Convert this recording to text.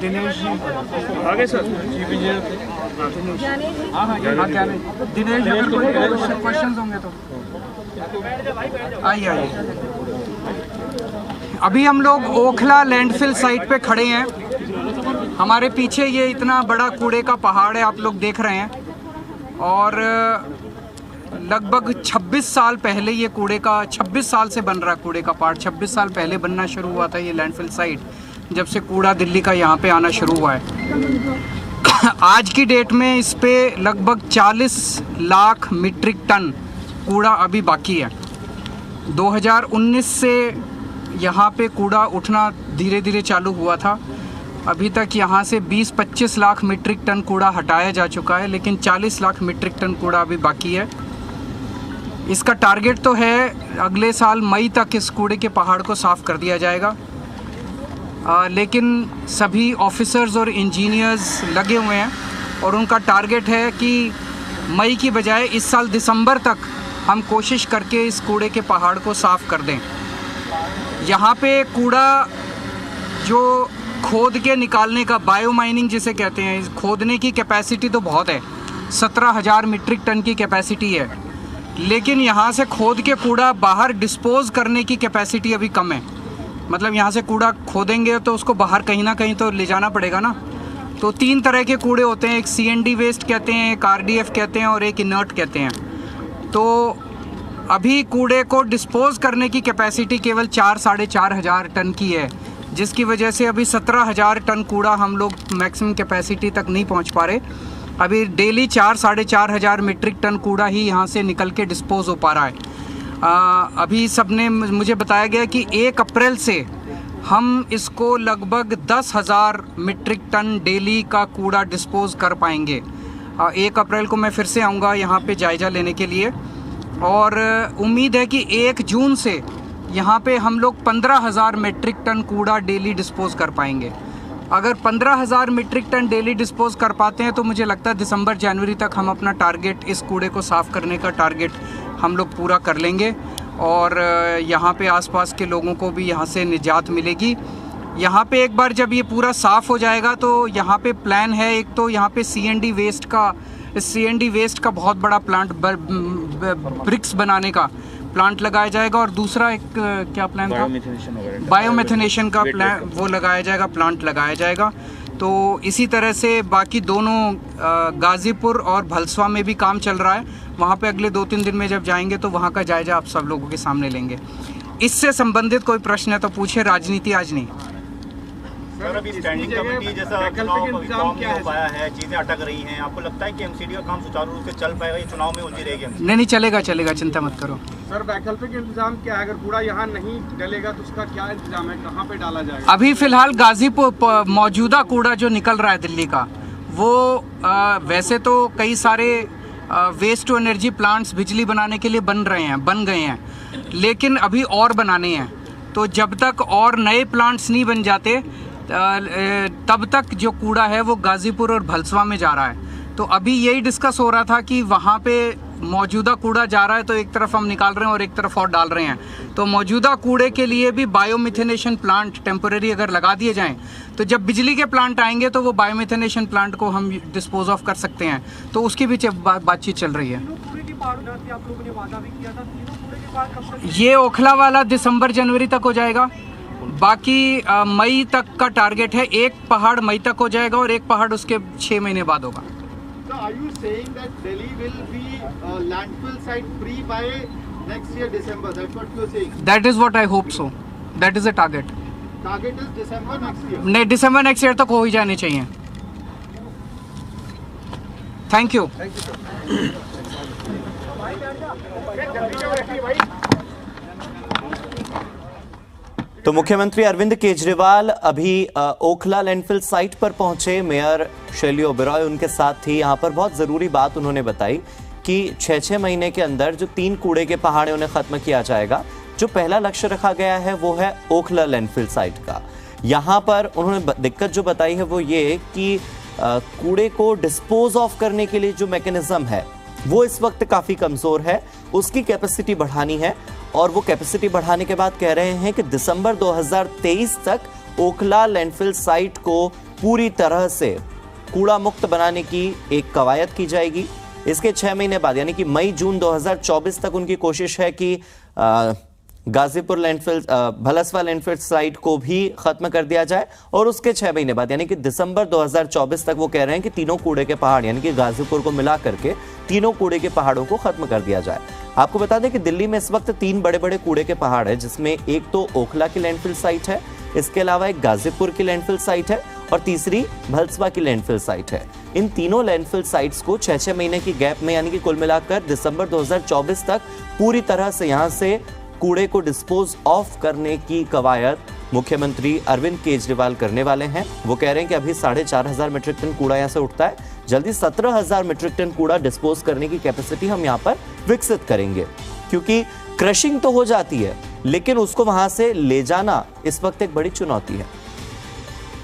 दिनेश जी आगे सर, दिनेश जी अगर कोई क्वेश्चंस होंगे तो आइए। अभी हम लोग ओखला लैंडफिल साइट पे खड़े हैं। हमारे पीछे ये इतना बड़ा कूड़े का पहाड़ है, आप लोग देख रहे हैं। और लगभग 26 साल पहले ये कूड़े का 26 साल से बन रहा कूड़े का पहाड़। 26 साल पहले बनना शुरू हुआ था ये लैंडफिल साइट, जब से कूड़ा दिल्ली का यहाँ पे आना शुरू हुआ है। आज की डेट में इस पे लगभग 40 लाख मीट्रिक टन कूड़ा अभी बाकी है। 2019 से यहाँ पे कूड़ा उठना धीरे धीरे चालू हुआ था। अभी तक यहाँ से 20-25 लाख मीट्रिक टन कूड़ा हटाया जा चुका है, लेकिन 40 लाख मीट्रिक टन कूड़ा अभी बाकी है। इसका टारगेट तो है अगले साल मई तक इस कूड़े के पहाड़ को साफ़ कर दिया जाएगा। लेकिन सभी ऑफिसर्स और इंजीनियर्स लगे हुए हैं और उनका टारगेट है कि मई की बजाय इस साल दिसंबर तक हम कोशिश करके इस कूड़े के पहाड़ को साफ़ कर दें। यहाँ पे कूड़ा जो खोद के निकालने का, बायो माइनिंग जिसे कहते हैं, खोदने की कैपेसिटी तो बहुत है, 17,000 मीट्रिक टन की कैपेसिटी है। लेकिन यहाँ से खोद के कूड़ा बाहर डिस्पोज़ करने की कैपेसिटी अभी कम है। मतलब यहाँ से कूड़ा खोदेंगे तो उसको बाहर कहीं ना कहीं तो ले जाना पड़ेगा ना। तो 3 तरह के कूड़े होते हैं, एक CND वेस्ट कहते हैं, एक RDF कहते हैं और एक इनर्ट कहते हैं। तो अभी कूड़े को डिस्पोज़ करने की कैपेसिटी केवल 4-4.5 हज़ार टन की है, जिसकी वजह से अभी 17,000 टन कूड़ा हम लोग मैक्सिमम कैपेसिटी तक नहीं पहुंच पा रहे। अभी डेली 4-4.5 हज़ार मीट्रिक टन कूड़ा ही यहाँ से निकल के डिस्पोज़ हो पा रहा है। अभी सबने मुझे बताया गया कि 1 अप्रैल से हम इसको लगभग 10,000 मीट्रिक टन डेली का कूड़ा डिस्पोज़ कर पाएंगे। 1 अप्रैल को मैं फिर से आऊँगा यहाँ पे जायज़ा लेने के लिए, और उम्मीद है कि 1 जून से यहाँ पे हम लोग 15,000 मीट्रिक टन कूड़ा डेली डिस्पोज़ कर पाएंगे। अगर 15,000 मीट्रिक टन डेली डिस्पोज़ कर पाते हैं तो मुझे लगता है दिसंबर जनवरी तक हम अपना टारगेट, इस कूड़े को साफ़ करने का टारगेट हम लोग पूरा कर लेंगे और यहाँ पे आसपास के लोगों को भी यहाँ से निजात मिलेगी। यहाँ पे एक बार जब ये पूरा साफ़ हो जाएगा तो यहाँ पे प्लान है, एक तो यहाँ पे CND वेस्ट का बहुत बड़ा प्लांट, ब्रिक्स बनाने का प्लांट लगाया जाएगा, और दूसरा एक क्या प्लान था, बायोमेथेनेशन का प्लान, वो लगाया जाएगा, प्लांट लगाया जाएगा। तो इसी तरह से बाकी दोनों गाज़ीपुर और भलसवा में भी काम चल रहा है। वहाँ पे अगले 2-3 दिन में जब जाएंगे तो वहाँ का जायज़ा आप सब लोगों के सामने लेंगे। इससे संबंधित कोई प्रश्न है तो पूछे, राजनीति आज नहीं। सर, अभी स्टैंडिंग कमेटी जैसा चुनाव रिफॉर्म नहीं हो पाया है, चीज़ें अटक रही हैं, आपको लगता है कि MCD का काम सुचारू रूप से चल पाएगा, ये चुनाव में उलझी रहेगी? नहीं, चलेगा, चिंता मत करो। सर, वैकल्पिक इंतजाम क्या है? अगर कूड़ा यहाँ नहीं डलेगा तो उसका क्या इंतजाम है, कहाँ पे डाला जाएगा? अभी फिलहाल गाज़ीपुर मौजूदा कूड़ा जो निकल रहा है दिल्ली का, वो वैसे तो कई सारे वेस्ट टू एनर्जी प्लांट्स बिजली बनाने के लिए बन गए हैं, लेकिन अभी और बनाने हैं। तो जब तक और नए प्लांट्स नहीं बन जाते तब तक जो कूड़ा है वो गाज़ीपुर और भलसवा में जा रहा है। तो अभी यही डिस्कस हो रहा था कि वहाँ पे मौजूदा कूड़ा जा रहा है तो एक तरफ हम निकाल रहे हैं और एक तरफ और डाल रहे हैं। तो मौजूदा कूड़े के लिए भी बायोमिथेनेशन प्लांट टेम्पोरेरी अगर लगा दिए जाएं तो जब बिजली के प्लांट आएंगे तो वो बायोमिथेनेशन प्लांट को हम डिस्पोज ऑफ कर सकते हैं। तो उसकी भी बातचीत चल रही है। ये ओखला वाला दिसंबर जनवरी तक हो जाएगा, बाकी मई तक का टारगेट है। एक पहाड़ मई तक हो जाएगा और एक पहाड़ उसके 6 महीने बाद होगा। Are you saying that Delhi will be landfill site free by next year December? That's what you're saying. That is what I hope so. That is the target. Target is December next year. नहीं, दिसंबर next year तक हो ही जाने चाहिए। Thank you. तो मुख्यमंत्री अरविंद केजरीवाल अभी Okhla landfill site पर पहुंचे। मेयर शैली ओबेरॉय उनके साथ थी। यहां पर बहुत जरूरी बात उन्होंने बताई कि 6 महीने के अंदर जो 3 कूड़े के पहाड़ उन्हें खत्म किया जाएगा। जो पहला लक्ष्य रखा गया है वो है ओखला लैंडफिल साइट का। यहां पर उन्होंने दिक्कत जो बताई है वो ये कि कूड़े को डिस्पोज ऑफ करने के लिए जो मैकेनिज्म है वो इस वक्त काफी कमजोर है, उसकी कैपेसिटी बढ़ानी है। और वो कैपेसिटी बढ़ाने के बाद कह रहे हैं कि दिसंबर 2023 तक ओखला लैंडफिल साइट को पूरी तरह से कूड़ा मुक्त बनाने की एक कवायद की जाएगी। इसके 6 महीने बाद यानी कि मई जून 2024 तक उनकी कोशिश है कि Ghazipur landfill Bhalswa landfill site को भी खत्म कर दिया जाए और उसके 6 महीने बाद यानी कि दिसंबर 2024 तक वो कह रहे हैं कि तीनों कूड़े के पहाड़ यानी कि गाजीपुर को मिला करके तीनों कूड़े के पहाड़ों को खत्म कर दिया जाए। आपको बता दें कि दिल्ली में इस वक्त 3 बड़े बड़े कूड़े के पहाड़ है, जिसमें एक तो ओखला की लैंडफिल साइट है, इसके अलावा एक गाजीपुर की लैंडफिल साइट है और तीसरी भलसवा की लैंडफिल साइट है। इन तीनों लैंडफिल साइट्स को 6-6 महीने की गैप में यानी कि कुल मिलाकर दिसंबर 2024 तक पूरी तरह से यहां से कूड़े को डिस्पोज ऑफ करने की कवायद मुख्यमंत्री अरविंद केजरीवाल करने वाले हैं। वो कह रहे हैं कि अभी 4,500 मीट्रिक टन कूड़ा यहां से उठता है, जल्दी 17,000 मीट्रिक टन कूड़ा डिस्पोज करने की कैपेसिटी हम यहां पर विकसित करेंगे, क्योंकि क्रशिंग तो हो जाती है लेकिन उसको वहां से ले जाना इस वक्त एक बड़ी चुनौती है।